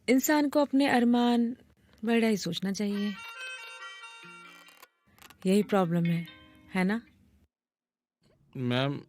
इंसान को अपने अरमान बड़ा ही सोचना चाहिए। यही प्रॉब्लम है ना? मैम,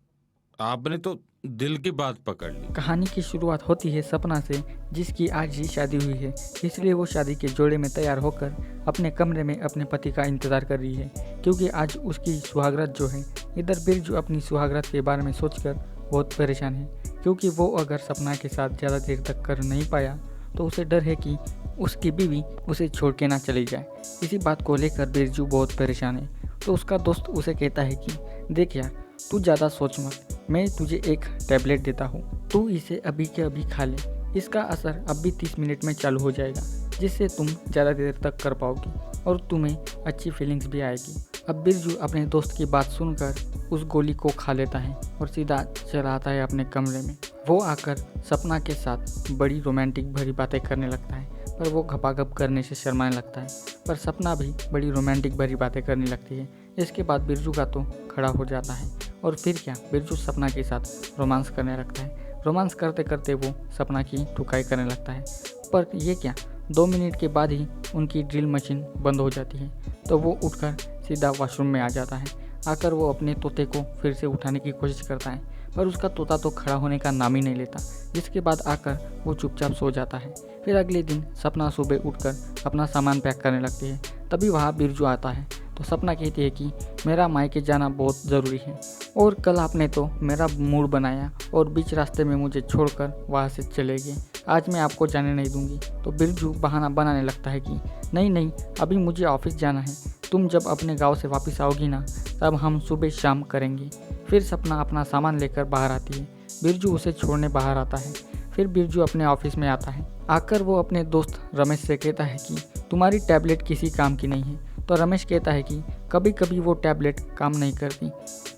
आपने तो दिल की बात पकड़ ली। कहानी की शुरुआत होती है सपना से, जिसकी आज ही शादी हुई है। इसलिए वो शादी के जोड़े में तैयार होकर अपने कमरे में अपने पति का इंतज़ार कर रही है, क्योंकि आज उसकी सुहागरात जो है। इधर बिरजू अपनी सुहागरात के बारे में सोचकर बहुत परेशान है, क्योंकि वो अगर सपना के साथ ज़्यादा देर तक कर नहीं पाया तो उसे डर है कि उसकी बीवी उसे छोड़ के ना चली जाए। इसी बात को लेकर बिरजू बहुत परेशान है। तो उसका दोस्त उसे कहता है कि देख यार, तू ज़्यादा सोच मत, मैं तुझे एक टैबलेट देता हूँ, तू इसे अभी के अभी खा ले। इसका असर अभी 30 मिनट में चालू हो जाएगा, जिससे तुम ज़्यादा देर तक कर पाओगी और तुम्हें अच्छी फीलिंग्स भी आएगी। अब बिरजू अपने दोस्त की बात सुनकर उस गोली को खा लेता है और सीधा चला आता है अपने कमरे में। वो आकर सपना के साथ बड़ी रोमांटिक भरी बातें करने लगता है, पर वो घपाघप करने से शर्माने लगता है। पर सपना भी बड़ी रोमांटिक भरी बातें करने लगती है। इसके बाद बिरजू का तो खड़ा हो जाता है, और फिर क्या, बिरजू सपना के साथ रोमांस करने लगता है। रोमांस करते करते वो सपना की ठुकाई करने लगता है। पर ये क्या, 2 मिनट के बाद ही उनकी ड्रिल मशीन बंद हो जाती है। तो वो उठकर सीधा वॉशरूम में आ जाता है। आकर वो अपने तोते को फिर से उठाने की कोशिश करता है, पर उसका तोता तो खड़ा होने का नाम ही नहीं लेता। जिसके बाद आकर वो चुपचाप सो जाता है। फिर अगले दिन सपना सुबह उठकर अपना सामान पैक करने लगती है। तभी वहाँ बिरजू आता है। तो सपना कहती है कि मेरा मायके जाना बहुत ज़रूरी है, और कल आपने तो मेरा मूड बनाया और बीच रास्ते में मुझे छोड़कर वहाँ से चले गए। आज मैं आपको जाने नहीं दूंगी। तो बिरजू बहाना बनाने लगता है कि नहीं नहीं, अभी मुझे ऑफिस जाना है, तुम जब अपने गांव से वापस आओगी ना, तब हम सुबह शाम करेंगे। फिर सपना अपना सामान लेकर बाहर आती है। बिरजू उसे छोड़ने बाहर आता है। फिर बिरजू अपने ऑफिस में आता है। आकर वो अपने दोस्त रमेश से कहता है कि तुम्हारी टैबलेट किसी काम की नहीं है। तो रमेश कहता है कि कभी कभी वो टैबलेट काम नहीं करती,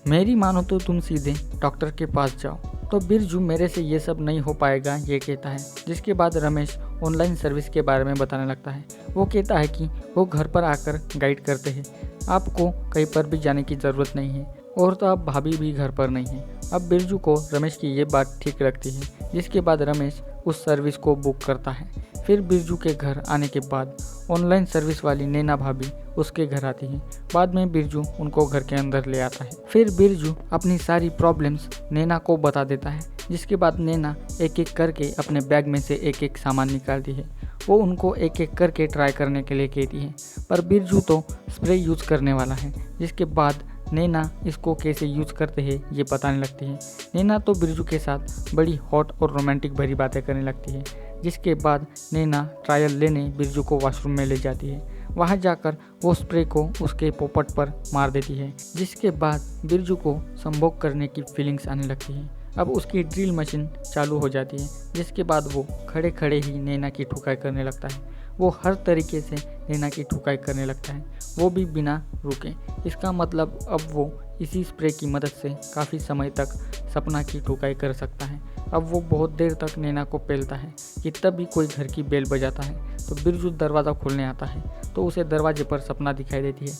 मेरी मानो तो तुम सीधे डॉक्टर के पास जाओ। तो बिरजू मेरे से ये सब नहीं हो पाएगा ये कहता है। जिसके बाद रमेश ऑनलाइन सर्विस के बारे में बताने लगता है। वो कहता है कि वो घर पर आकर गाइड करते हैं, आपको कहीं पर भी जाने की ज़रूरत नहीं है, और तो अब भाभी भी घर पर नहीं है। अब बिरजू को रमेश की ये बात ठीक लगती है। जिसके बाद रमेश उस सर्विस को बुक करता है। फिर बिरजू के घर आने के बाद ऑनलाइन सर्विस वाली नैना भाभी उसके घर आती है। बाद में बिरजू उनको घर के अंदर ले आता है। फिर बिरजू अपनी सारी प्रॉब्लम्स नैना को बता देता है। जिसके बाद नैना एक एक करके अपने बैग में से एक एक सामान निकालती है। वो उनको एक एक करके ट्राई करने के लिए कहती है, पर बिरजू तो स्प्रे यूज़ करने वाला है। जिसके बाद नैना इसको कैसे यूज़ करते हैं ये बताने लगती है। नैना तो बिरजू के साथ बड़ी हॉट और रोमांटिक भरी बातें करने लगती है। जिसके बाद नैना ट्रायल लेने बिरजू को वॉशरूम में ले जाती है। वहां जाकर वो स्प्रे को उसके पोपट पर मार देती है। जिसके बाद बिरजू को संभोग करने की फीलिंग्स आने लगती है। अब उसकी ड्रिल मशीन चालू हो जाती है। जिसके बाद वो खड़े खड़े ही नैना की ठुकाई करने लगता है। वो हर तरीके से नैना की ठुकाई करने लगता है, वो भी बिना रुके। इसका मतलब अब वो इसी स्प्रे की मदद से काफ़ी समय तक सपना की ठुकाई कर सकता है। अब वो बहुत देर तक नैना को पेलता है कि तभी कोई घर की बेल बजाता है। तो बिरजू दरवाज़ा खोलने आता है। तो उसे दरवाजे पर सपना दिखाई देती है,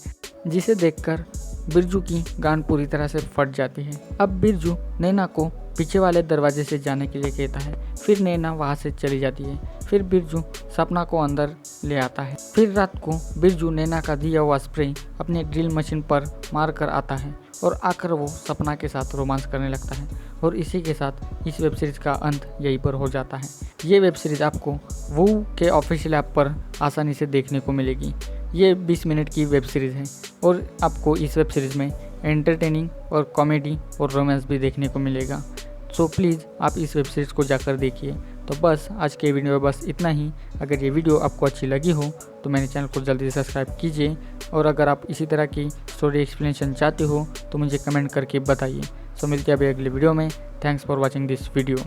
जिसे देखकर बिरजू की गांड पूरी तरह से फट जाती है। अब बिरजू नैना को पीछे वाले दरवाजे से जाने के लिए कहता है। फिर नैना वहाँ से चली जाती है। फिर बिरजू सपना को अंदर ले आता है। फिर रात को बिरजू नैना का दिया हुआ स्प्रे अपने ड्रिल मशीन पर मार कर आता है, और आकर वो सपना के साथ रोमांस करने लगता है। और इसी के साथ इस वेब सीरीज़ का अंत यहीं पर हो जाता है। ये वेब सीरीज़ आपको वू के ऑफिशियल ऐप पर आसानी से देखने को मिलेगी। ये 20 मिनट की वेब सीरीज़ है, और आपको इस वेब सीरीज़ में एंटरटेनिंग और कॉमेडी और रोमांस भी देखने को मिलेगा। सो प्लीज़ आप इस वेब सीरीज़ को जाकर देखिए। तो बस आज के वीडियो में बस इतना ही। अगर ये वीडियो आपको अच्छी लगी हो तो मेरे चैनल को जल्दी से सब्सक्राइब कीजिए, और अगर आप इसी तरह की स्टोरी एक्सप्लेनेशन चाहते हो तो मुझे कमेंट करके बताइए। सो मिलते हैं अभी अगले वीडियो में। Thanks for watching this video.